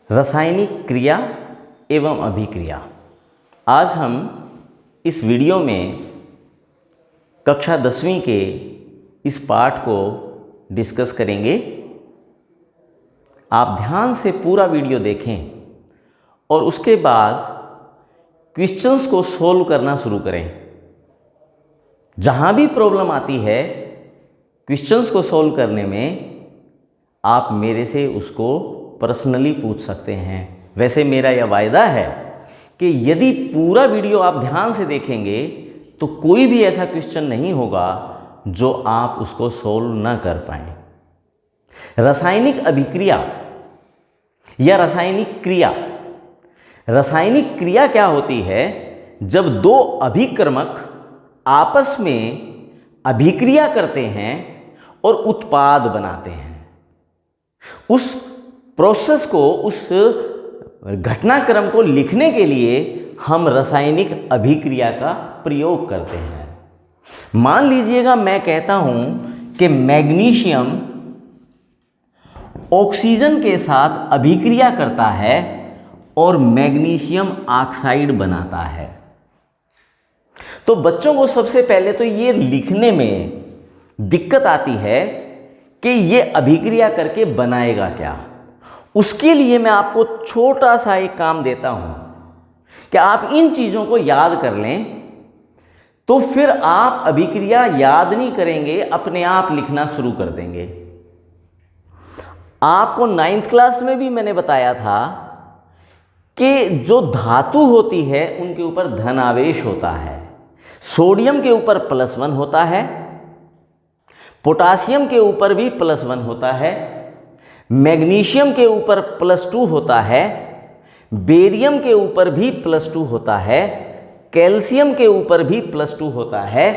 रासायनिक क्रिया एवं अभिक्रिया। आज हम इस वीडियो में कक्षा 10वीं के इस पाठ को डिस्कस करेंगे। आप ध्यान से पूरा वीडियो देखें और उसके बाद क्वेश्चंस को सोल्व करना शुरू करें। जहाँ भी प्रॉब्लम आती है क्वेश्चंस को सोल्व करने में आप मेरे से उसको पर्सनली पूछ सकते हैं। वैसे मेरा यह वायदा है कि यदि पूरा वीडियो आप ध्यान से देखेंगे तो कोई भी ऐसा क्वेश्चन नहीं होगा जो आप उसको सोल्व ना कर पाएं। रासायनिक अभिक्रिया या रासायनिक क्रिया। रासायनिक क्रिया क्या होती है? जब दो अभिक्रमक आपस में अभिक्रिया करते हैं और उत्पाद बनाते हैं। उस प्रोसेस को, उस घटनाक्रम को लिखने के लिए हम रासायनिक अभिक्रिया का प्रयोग करते हैं। मान लीजिएगा मैं कहता हूं कि मैग्नीशियम ऑक्सीजन के साथ अभिक्रिया करता है और मैग्नीशियम ऑक्साइड बनाता है। तो बच्चों को सबसे पहले तो ये लिखने में दिक्कत आती है कि ये अभिक्रिया करके बनाएगा क्या। उसके लिए मैं आपको छोटा सा एक काम देता हूं कि आप इन चीजों को याद कर लें, तो फिर आप अभिक्रिया याद नहीं करेंगे, अपने आप लिखना शुरू कर देंगे। आपको 9th क्लास में भी मैंने बताया था कि जो धातु होती है उनके ऊपर धन आवेश होता है। सोडियम के ऊपर +1 होता है, पोटासियम के ऊपर भी +1 होता है, मैग्नीशियम के ऊपर +2 होता है, बेरियम के ऊपर भी +2 होता है, कैल्शियम के ऊपर भी +2 होता है,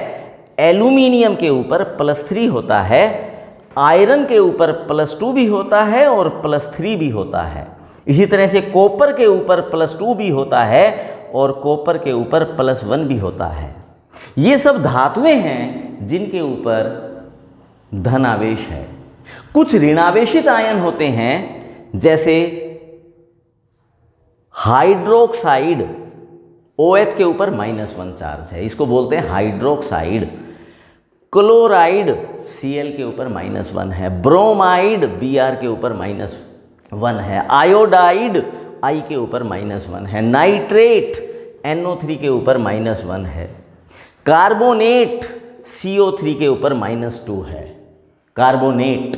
एल्यूमिनियम के ऊपर +3 होता है, आयरन के ऊपर +2 भी होता है और +3 भी होता है। इसी तरह से कॉपर के ऊपर +2 भी होता है और कॉपर के ऊपर +1 भी होता है। ये सब धातुएं हैं जिनके ऊपर धन आवेश है। कुछ ऋणावेशित आयन होते हैं, जैसे हाइड्रोक्साइड OH के ऊपर -1 चार्ज है, इसको बोलते हैं हाइड्रोक्साइड। क्लोराइड Cl के ऊपर -1 है, ब्रोमाइड Br के ऊपर -1 है, आयोडाइड I के ऊपर -1 है, नाइट्रेट NO3 के ऊपर -1 है, कार्बोनेट CO3 के ऊपर -2 है, कार्बोनेट।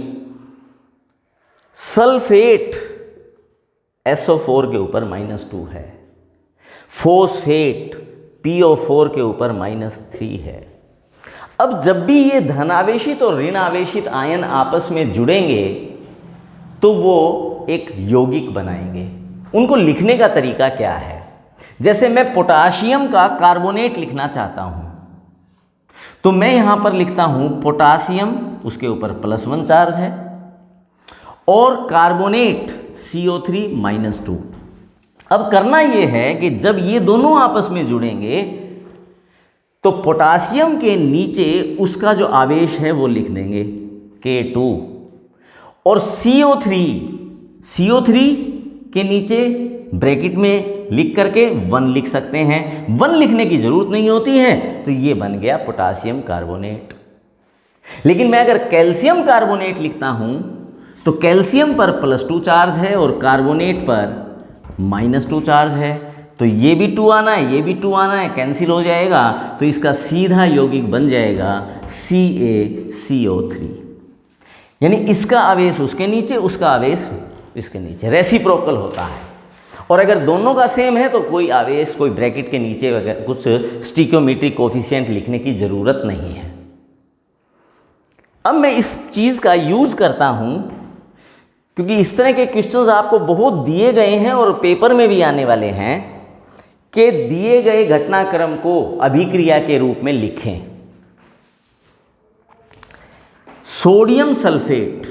सल्फेट SO4 के ऊपर -2 है, फोस्फेट PO4 के ऊपर -3 है। अब जब भी ये धनावेशित और ऋणावेशित आयन आपस में जुड़ेंगे तो वो एक यौगिक बनाएंगे। उनको लिखने का तरीका क्या है? जैसे मैं पोटाशियम का कार्बोनेट लिखना चाहता हूं तो मैं यहां पर लिखता हूं पोटासियम, उसके ऊपर +1 चार्ज है, और कार्बोनेट CO3 -2। अब करना यह है कि जब ये दोनों आपस में जुड़ेंगे तो पोटासियम के नीचे उसका जो आवेश है वो लिख देंगे K2, और CO3 के नीचे ब्रैकेट में लिख करके 1 लिख सकते हैं। 1 लिखने की जरूरत नहीं होती है, तो ये बन गया पोटासियम कार्बोनेट। लेकिन मैं अगर कैल्शियम कार्बोनेट लिखता हूं तो कैल्शियम पर +2 चार्ज है और कार्बोनेट पर -2 चार्ज है, तो ये भी 2 आना है, ये भी 2 आना है, कैंसिल हो जाएगा, तो इसका सीधा यौगिक बन जाएगा CaCO3। यानी इसका आवेश उसके नीचे, उसका आवेश इसके नीचे, रेसिप्रोकल होता है। और अगर दोनों का सेम है तो कोई आवेश, कोई ब्रैकेट के नीचे वगैरह कुछ स्टिक्योमेट्रिक कोफिशिएंट लिखने की जरूरत नहीं है। अब मैं इस चीज का यूज करता हूं क्योंकि इस तरह के क्वेश्चंस आपको बहुत दिए गए हैं और पेपर में भी आने वाले हैं कि दिए गए घटनाक्रम को अभिक्रिया के रूप में लिखें। सोडियम सल्फेट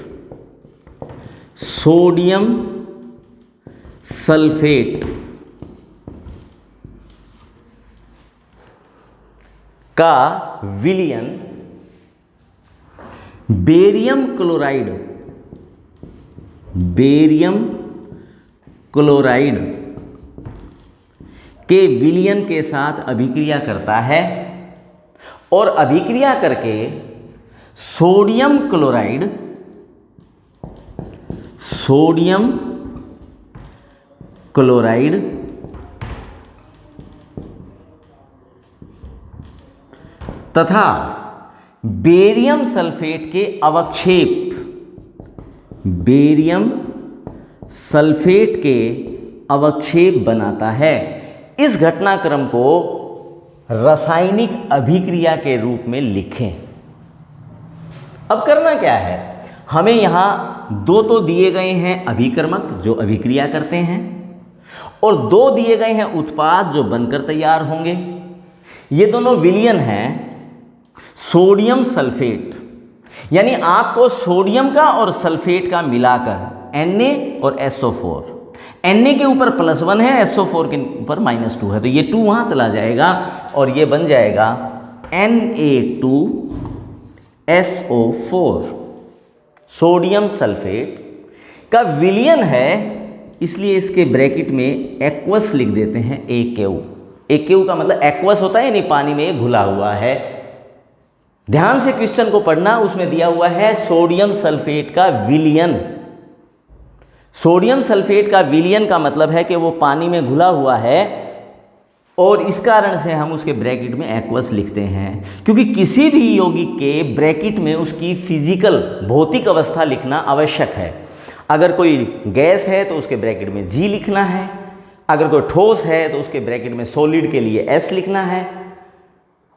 का विलयन बेरियम क्लोराइड के विलयन के साथ अभिक्रिया करता है और अभिक्रिया करके सोडियम क्लोराइड तथा बेरियम सल्फेट के अवक्षेप बनाता है। इस घटनाक्रम को रासायनिक अभिक्रिया के रूप में लिखें। अब करना क्या है, हमें यहाँ दो तो दिए गए हैं अभिकर्मक जो अभिक्रिया करते हैं और दो दिए गए हैं उत्पाद जो बनकर तैयार होंगे। ये दोनों विलयन हैं सोडियम सल्फेट, यानी आपको सोडियम का और सल्फेट का मिलाकर Na और SO4, Na के ऊपर +1 है, SO4 के ऊपर -2 है, तो ये 2 वहाँ चला जाएगा और ये बन जाएगा Na2SO4। सोडियम सल्फेट का विलयन है, इसलिए इसके ब्रैकेट में एक्वस लिख देते हैं AQ का मतलब एक्वस होता है यानी पानी में घुला हुआ है। ध्यान से क्वेश्चन को पढ़ना, उसमें दिया हुआ है सोडियम सल्फेट का विलयन। सोडियम सल्फेट का विलयन का मतलब है कि वो पानी में घुला हुआ है और इस कारण से हम उसके ब्रैकेट में एक्वस लिखते हैं, क्योंकि किसी भी यौगिक के ब्रैकेट में उसकी फिजिकल भौतिक अवस्था लिखना आवश्यक है। अगर कोई गैस है तो उसके ब्रैकेट में G लिखना है, अगर कोई ठोस है तो उसके ब्रैकेट में सॉलिड के लिए S लिखना है,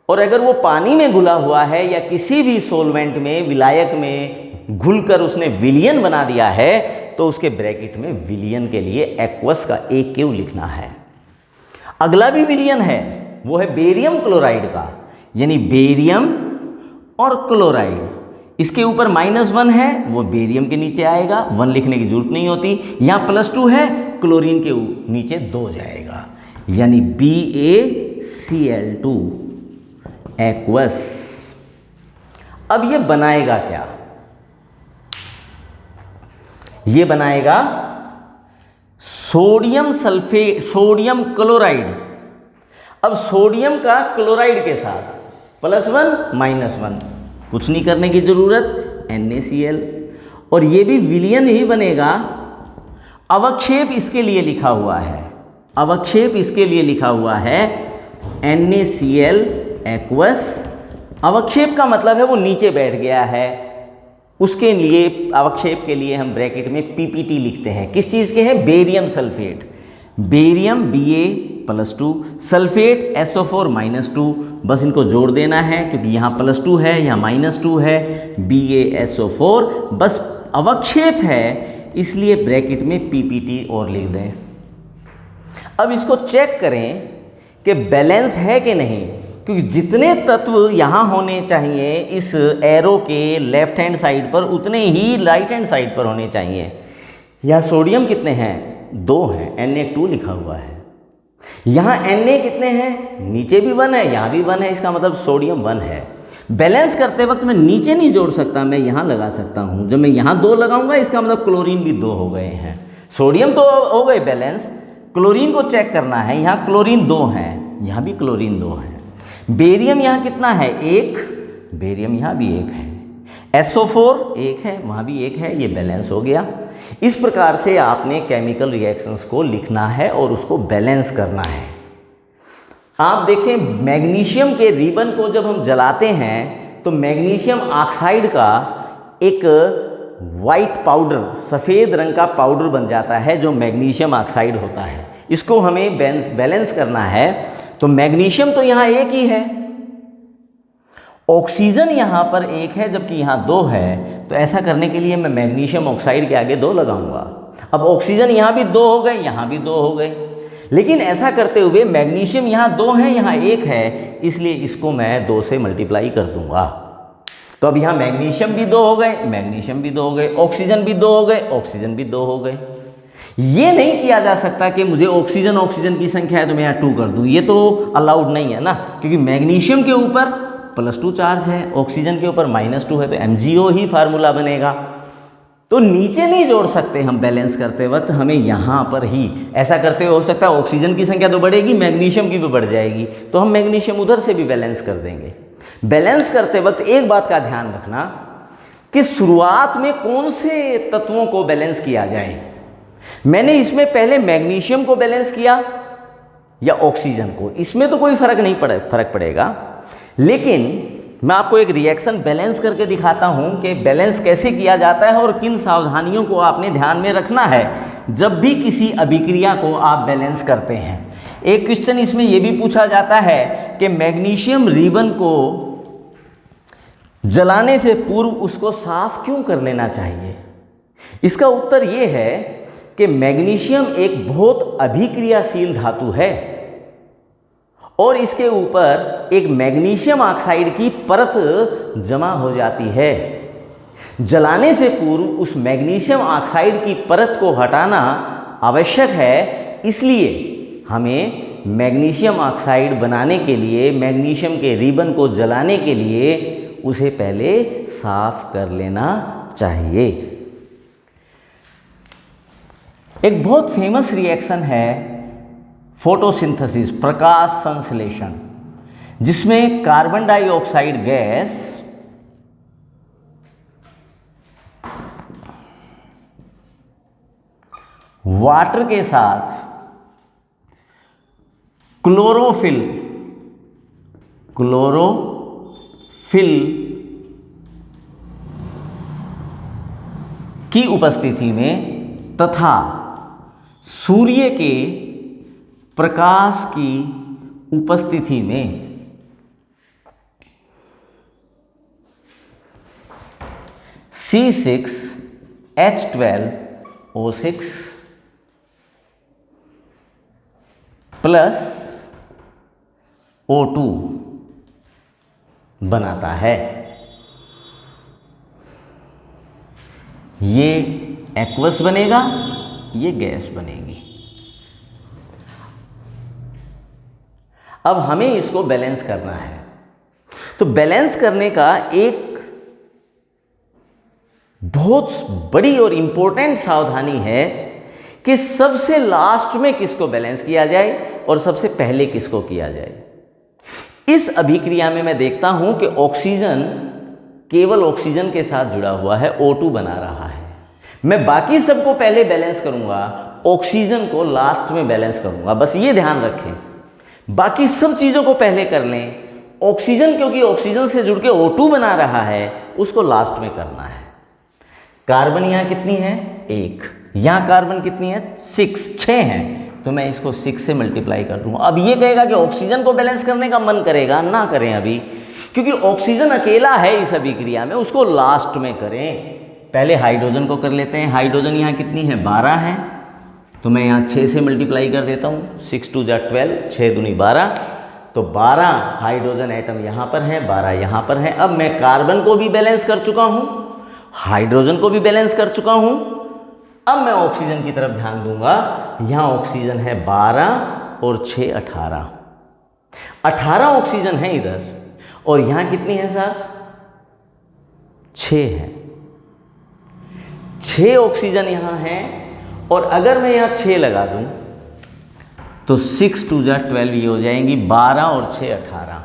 और अगर वो पानी में घुला हुआ है या किसी भी सॉल्वेंट में विलायक में घुलकर उसने विलयन बना दिया है तो उसके ब्रैकेट में विलयन के लिए एक्वस का AQ लिखना है। अगला भी विलयन है, वो है बेरियम क्लोराइड का, यानी बेरियम और क्लोराइड, इसके ऊपर -1 है, वो बेरियम के नीचे आएगा, 1 लिखने की जरूरत नहीं होती। यहाँ +2 है, क्लोरीन के नीचे 2 जाएगा, यानी BaCl2 एक्वस। अब ये बनाएगा क्या, ये बनाएगा सोडियम सल्फेट, सोडियम क्लोराइड। अब सोडियम का क्लोराइड के साथ +1 -1, कुछ नहीं करने की जरूरत, NaCl, और ये भी विलयन ही बनेगा। अवक्षेप इसके लिए लिखा हुआ है, अवक्षेप इसके लिए लिखा हुआ है NaCl एक्वस। अवक्षेप का मतलब है वो नीचे बैठ गया है, उसके लिए अवक्षेप के लिए हम ब्रैकेट में PPT लिखते हैं। किस चीज़ के हैं, barium sulphate, barium Ba+2, sulphate SO4 -2, बस इनको जोड़ देना है क्योंकि यहाँ +2 है यहाँ -2 है, BaSO4 बस अवक्षेप है इसलिए ब्रैकेट में PPT और लिख दें। अब इसको चेक करें कि बैलेंस है कि नहीं, क्योंकि जितने तत्व यहाँ होने चाहिए इस एरो के लेफ्ट हैंड साइड पर उतने ही राइट हैंड साइड पर होने चाहिए। यहाँ सोडियम कितने हैं, 2 हैं, Na2 लिखा हुआ है। यहाँ Na कितने हैं, नीचे भी 1 है यहाँ भी 1 है, इसका मतलब सोडियम 1 है। बैलेंस करते वक्त मैं नीचे नहीं जोड़ सकता, मैं यहाँ लगा सकता हूँ। जब मैं यहाँ 2 लगाऊंगा इसका मतलब क्लोरीन भी 2 हो गए हैं। सोडियम तो हो गए बैलेंस, क्लोरीन को चेक करना है। यहाँ क्लोरीन 2 हैं, यहाँ भी क्लोरीन 2 है। बेरियम यहाँ कितना है, 1, बेरियम यहाँ भी 1 है, SO4 1 है, वहाँ भी 1 है, ये बैलेंस हो गया। इस प्रकार से आपने केमिकल रिएक्शंस को लिखना है और उसको बैलेंस करना है। आप देखें मैग्नीशियम के रिबन को जब हम जलाते हैं तो मैग्नीशियम ऑक्साइड का एक वाइट पाउडर, सफ़ेद रंग का पाउडर बन जाता है जो मैग्नीशियम ऑक्साइड होता है। इसको हमें बैलेंस करना है। तो मैग्नीशियम तो यहाँ 1 ही है, ऑक्सीजन यहाँ पर 1 है जबकि यहाँ 2 है, तो ऐसा करने के लिए मैं मैग्नीशियम ऑक्साइड के आगे 2 लगाऊंगा। अब ऑक्सीजन यहाँ भी 2 हो गए, यहाँ भी 2 हो गए, लेकिन ऐसा करते हुए मैग्नीशियम यहाँ 2 है यहाँ 1 है, इसलिए इसको मैं 2 से मल्टीप्लाई कर दूंगा। तो अब यहाँ मैग्नीशियम भी 2 हो गए, मैग्नीशियम भी 2 हो गए, ऑक्सीजन भी 2 हो गए, ऑक्सीजन भी 2 हो गए। ये नहीं किया जा सकता कि मुझे ऑक्सीजन की संख्या है तो मैं यहाँ 2 कर दूँ, ये तो अलाउड नहीं है ना, क्योंकि मैग्नीशियम के ऊपर +2 चार्ज है, ऑक्सीजन के ऊपर -2 है, तो MgO ही फार्मूला बनेगा। तो नीचे नहीं जोड़ सकते हम बैलेंस करते वक्त, हमें यहाँ पर ही ऐसा करते हो सकता है ऑक्सीजन की संख्या तो बढ़ेगी, मैग्नीशियम की भी बढ़ जाएगी, तो हम मैग्नीशियम उधर से भी बैलेंस कर देंगे। बैलेंस करते वक्त एक बात का ध्यान रखना कि शुरुआत में कौन से तत्वों को बैलेंस किया जाए। मैंने इसमें पहले मैग्नीशियम को बैलेंस किया या ऑक्सीजन को, इसमें तो कोई फर्क पड़ेगा, लेकिन मैं आपको एक रिएक्शन बैलेंस करके दिखाता हूं कि बैलेंस कैसे किया जाता है और किन सावधानियों को आपने ध्यान में रखना है जब भी किसी अभिक्रिया को आप बैलेंस करते हैं। एक क्वेश्चन इसमें यह भी पूछा जाता है कि मैग्नीशियम रिबन को जलाने से पूर्व उसको साफ क्यों कर लेना चाहिए। इसका उत्तर यह है कि मैग्नीशियम एक बहुत अभिक्रियाशील धातु है और इसके ऊपर एक मैग्नीशियम ऑक्साइड की परत जमा हो जाती है। जलाने से पूर्व उस मैग्नीशियम ऑक्साइड की परत को हटाना आवश्यक है, इसलिए हमें मैग्नीशियम ऑक्साइड बनाने के लिए, मैग्नीशियम के रिबन को जलाने के लिए उसे पहले साफ कर लेना चाहिए। एक बहुत फेमस रिएक्शन है फोटोसिंथेसिस, प्रकाश संश्लेषण, जिसमें कार्बन डाइऑक्साइड गैस वाटर के साथ क्लोरोफिल की उपस्थिति में तथा सूर्य के प्रकाश की उपस्थिति में C6H12O6 प्लस O2 बनाता है। ये एक्वस बनेगा, ये गैस बनेगी। अब हमें इसको बैलेंस करना है। तो बैलेंस करने का एक बहुत बड़ी और इंपॉर्टेंट सावधानी है कि सबसे लास्ट में किसको बैलेंस किया जाए और सबसे पहले किसको किया जाए। इस अभिक्रिया में मैं देखता हूं कि ऑक्सीजन केवल ऑक्सीजन के साथ जुड़ा हुआ है, O2 बना रहा है। मैं बाकी सबको पहले बैलेंस करूंगा, ऑक्सीजन को लास्ट में बैलेंस करूंगा। बस ये ध्यान रखें, बाकी सब चीज़ों को पहले कर लें, ऑक्सीजन क्योंकि ऑक्सीजन से जुड़ के O2 बना रहा है उसको लास्ट में करना है। कार्बन यहाँ कितनी है? 1। यहाँ कार्बन कितनी है? 6 हैं, तो मैं इसको 6 से मल्टीप्लाई कर दूँगा। अब ये कहेगा कि ऑक्सीजन को बैलेंस करने का मन करेगा, ना करें अभी, क्योंकि ऑक्सीजन अकेला है इस अभिक्रिया में, उसको लास्ट में करें। पहले हाइड्रोजन को कर लेते हैं। हाइड्रोजन यहाँ कितनी है? 12 है, तो मैं यहाँ 6 से मल्टीप्लाई कर देता हूँ। 6 2 = 12, 6 दूनी 12, तो 12 हाइड्रोजन एटम यहाँ पर है, 12 यहाँ पर है। अब मैं कार्बन को भी बैलेंस कर चुका हूँ, हाइड्रोजन को भी बैलेंस कर चुका हूँ। अब मैं ऑक्सीजन की तरफ ध्यान दूंगा। यहाँ ऑक्सीजन है 12 और 6 18, 18 ऑक्सीजन है इधर, और यहाँ कितनी है सर? 6 है। 6 ऑक्सीजन यहाँ है, और अगर मैं यहाँ 6 लगा दूं तो 6 2 = 12 ये हो जाएंगी 12 और 6 18।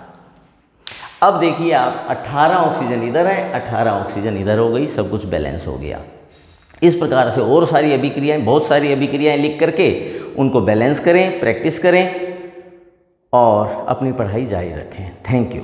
अब देखिए आप, 18 ऑक्सीजन इधर है, 18 ऑक्सीजन इधर हो गई, सब कुछ बैलेंस हो गया। इस प्रकार से और सारी अभिक्रियाएं, बहुत सारी अभिक्रियाएं लिख करके उनको बैलेंस करें, प्रैक्टिस करें और अपनी पढ़ाई जारी रखें। Thank you.